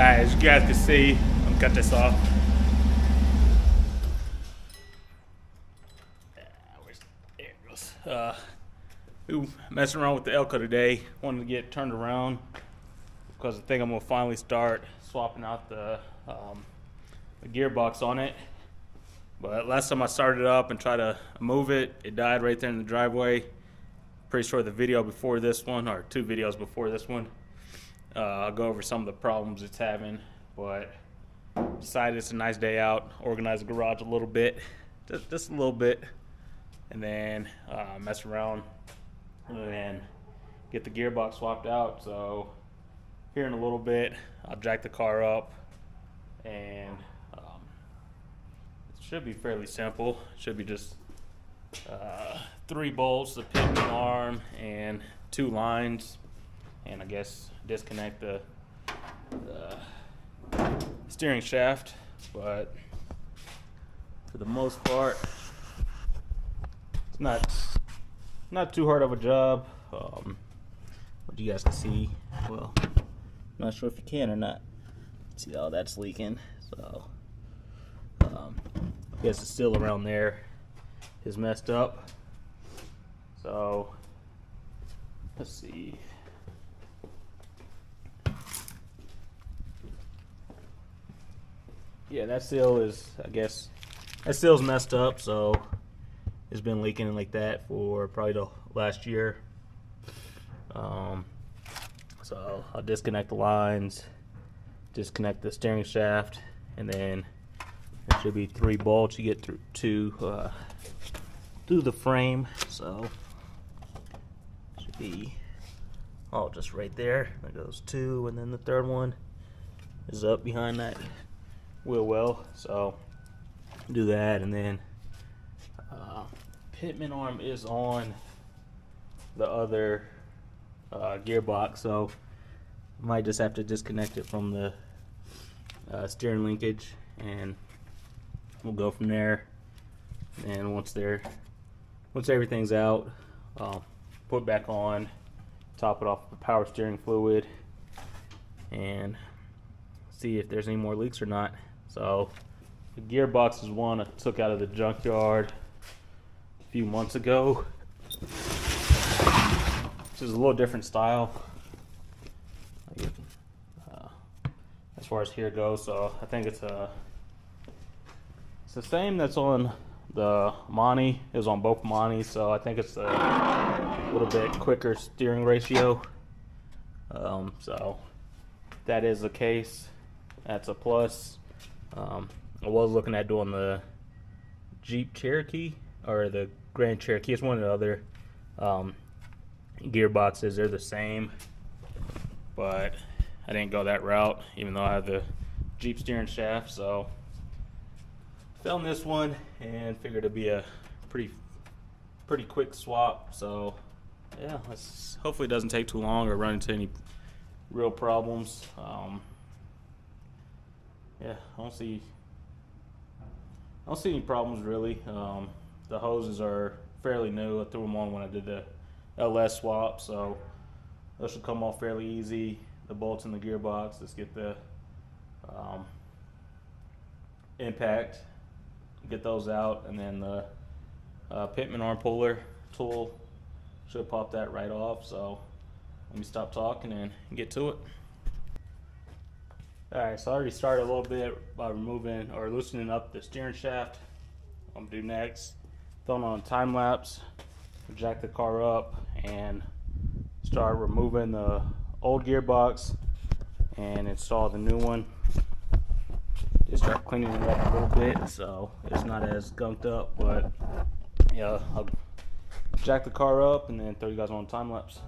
Alright, as you guys can see, I'm gonna cut this off. There it goes. We were messing around with the Elco today. Wanted to get turned around because I think I'm gonna finally start swapping out the gearbox on it. But last time I started it up and tried to move it, it died right there in the driveway. Pretty sure the video before this one, or 2 videos before this one, I'll go over some of the problems it's having. But decided it's a nice day out, organize the garage a little bit, just a little bit, and then mess around and get the gearbox swapped out. So here in a little bit, I'll jack the car up, and it should be fairly simple. It should be just 3 bolts, the pivot arm, and 2 lines, and I guess disconnect the steering shaft. But for the most part, it's not too hard of a job. What you guys can see, well, I'm not sure if you can or not. See how that's leaking. So I guess the seal around there is messed up. So let's see. Yeah, that seal is, I guess, that seal's messed up, so it's been leaking like that for probably the last year. So I'll disconnect the lines, disconnect the steering shaft, and then there should be 3 bolts you get through the frame. So should be all just right there. There goes 2, and then the 3rd one is up behind that wheel well. So do that, and then pitman arm is on the other gearbox, so I might just have to disconnect it from the steering linkage, and we'll go from there. And once everything's out, put it back on, top it off with power steering fluid, and see if there's any more leaks or not. So the gearbox is one I took out of the junkyard a few months ago. This is a little different style as far as here goes. So I think it's the same that's on the Monty. It was on both Monties, so I think it's a little bit quicker steering ratio. So if that is the case, that's a plus. I was looking at doing the Jeep Cherokee or the Grand Cherokee. It's one of the other gearboxes. They're the same, but I didn't go that route, even though I have the Jeep steering shaft. So found this one and figured it'd be a pretty quick swap. So yeah, hopefully it doesn't take too long or run into any real problems. Yeah, I don't see any problems really. The hoses are fairly new. I threw them on when I did the LS swap, so those should come off fairly easy. The bolts in the gearbox, let's get the impact, get those out, and then the pitman arm puller tool should pop that right off. So let me stop talking and get to it. Alright, so I already started a little bit by removing or loosening up the steering shaft. What I'm gonna do next, throwing on a time lapse, jack the car up, and start removing the old gearbox and install the new one. Just start cleaning it up a little bit so it's not as gunked up. But yeah, I'll jack the car up and then throw you guys on a time lapse.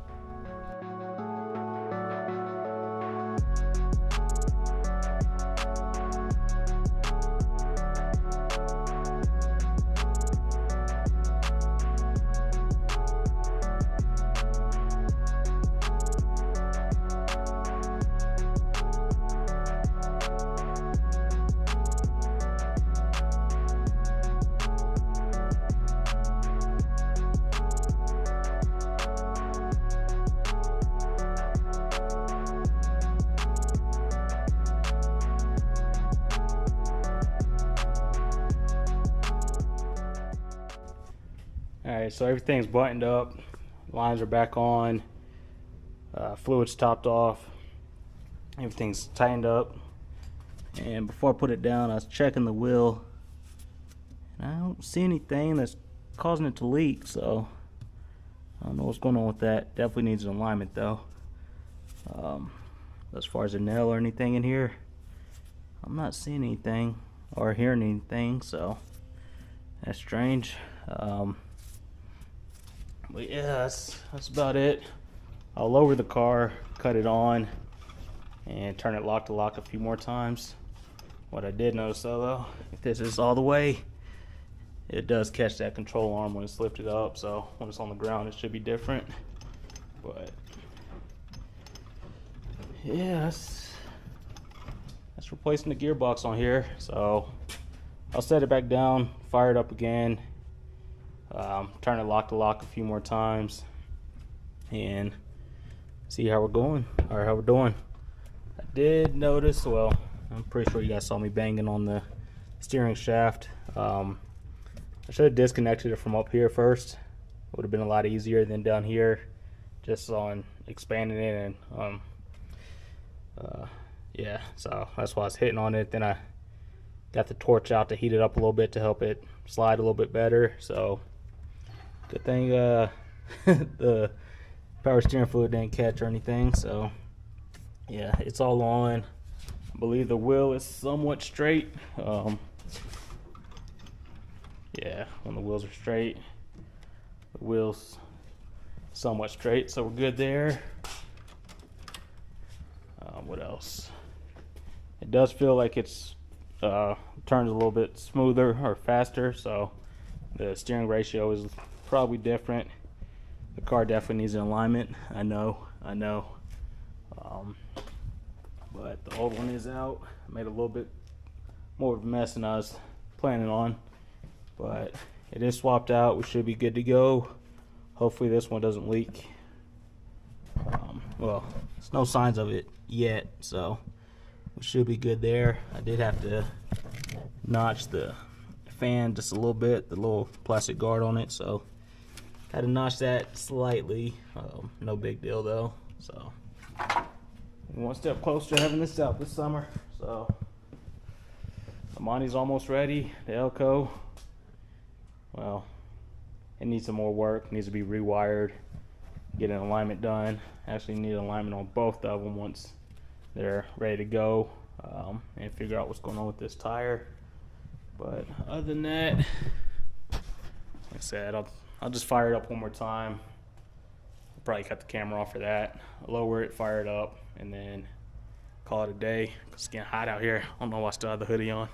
Alright, so everything's buttoned up, lines are back on, fluid's topped off, everything's tightened up. And before I put it down, I was checking the wheel, and I don't see anything that's causing it to leak, so I don't know what's going on with that. Definitely needs an alignment though. As far as a nail or anything in here, I'm not seeing anything or hearing anything, so that's strange. But yeah, that's about it. I'll lower the car, cut it on, and turn it lock to lock a few more times. What I did notice though, if this is all the way, it does catch that control arm when it's lifted up, so when it's on the ground it should be different. But yeah, that's replacing the gearbox on here. So I'll set it back down, fire it up again, turn it lock to lock a few more times, and see how we're going, or how we're doing. I did notice, well, I'm pretty sure you guys saw me banging on the steering shaft. I should have disconnected it from up here first. It would have been a lot easier than down here, just on expanding it. And yeah, so that's why I was hitting on it. Then I got the torch out to heat it up a little bit to help it slide a little bit better. So good thing the power steering fluid didn't catch or anything. So yeah, it's all on. I believe the wheel is somewhat straight. Yeah, when the wheels are straight, the wheel's somewhat straight, so we're good there. What else? It does feel like it's turns a little bit smoother or faster, so the steering ratio is probably different. The car definitely needs an alignment. I know. But the old one is out. I made a little bit more of a mess than I was planning on, but it is swapped out. We should be good to go. Hopefully this one doesn't leak. Well, there's no signs of it yet, so we should be good there. I did have to notch the fan just a little bit, the little plastic guard on it, so had to notch that slightly. No big deal though. So one step closer to having this out this summer. So the Monty's almost ready. The Elco, well, it needs some more work. It needs to be rewired, get an alignment done. Actually need alignment on both of them once they're ready to go, and figure out what's going on with this tire. But other than that, like I said, I'll just fire it up one more time. I'll probably cut the camera off for that. Lower it, fire it up, and then call it a day. It's getting hot out here. I don't know why I still have the hoodie on.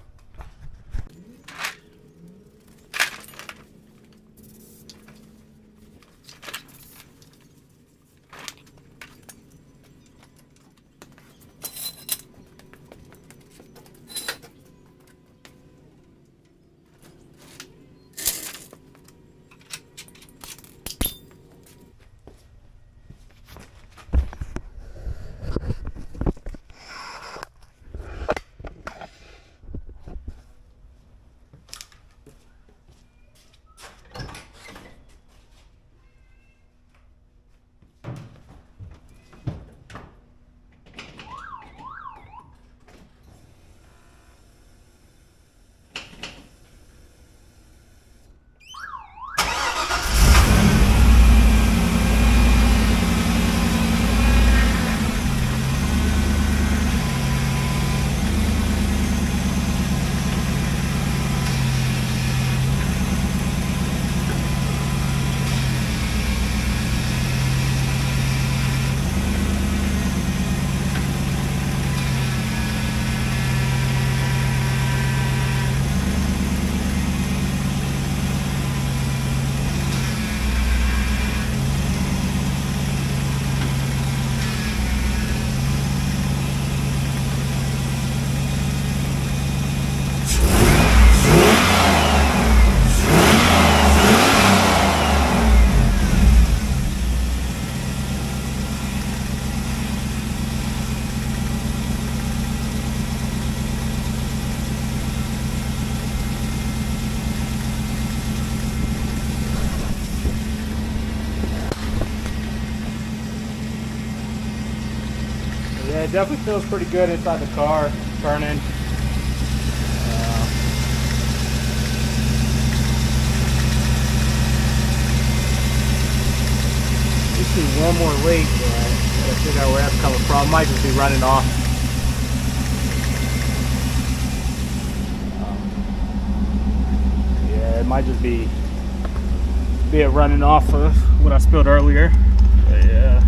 Yeah, it definitely feels pretty good inside the car, turning. Let's do one more leak, but I figure out where that's coming from. Might just be running off. Yeah, it might just be it running off of what I spilled earlier. But yeah.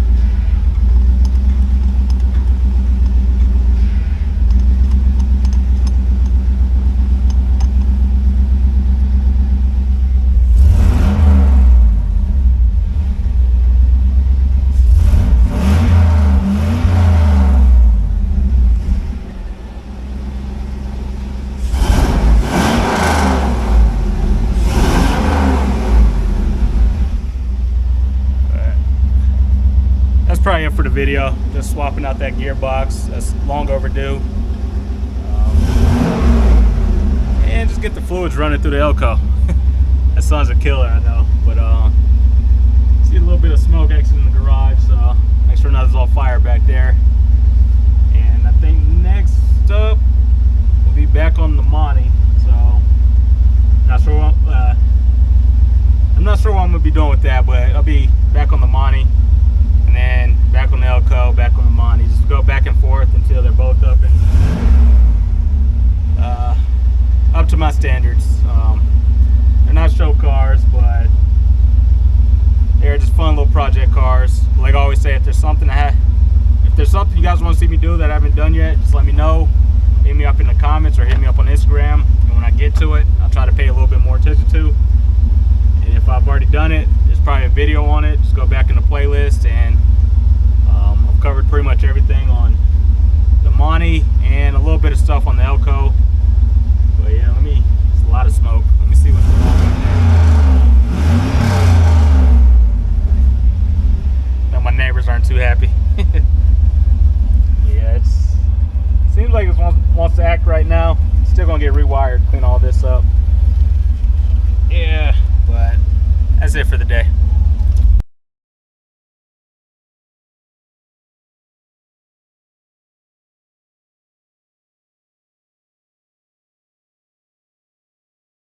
Probably it for the video. Just swapping out that gearbox. That's long overdue. And just get the fluids running through the Elco. That sun's a killer, I know. But see a little bit of smoke exiting the garage, so make sure nothing's all fire back there. And I think next up we'll be back on the Monty. So I'm not sure what I'm gonna be doing with that, but I'll be back on the Monty. And then back on the Elco, back on the Monty. Just go back and forth until they're both up and up to my standards. They're not show cars, but they're just fun little project cars. Like I always say, if there's something you guys want to see me do that I haven't done yet, just let me know. Hit me up in the comments or hit me up on Instagram. And when I get to it, I'll try to pay a little bit more attention to. And if I've already done it, there's probably a video on it. Just go back in the playlist, and I've covered pretty much everything on the Monty and a little bit of stuff on the Elco. But yeah, it's a lot of smoke. Let me see what's going on there. No, my neighbors aren't too happy. Yeah, seems like it wants to act right now. It's still gonna get rewired, clean all this up. Yeah. But that's it for the day.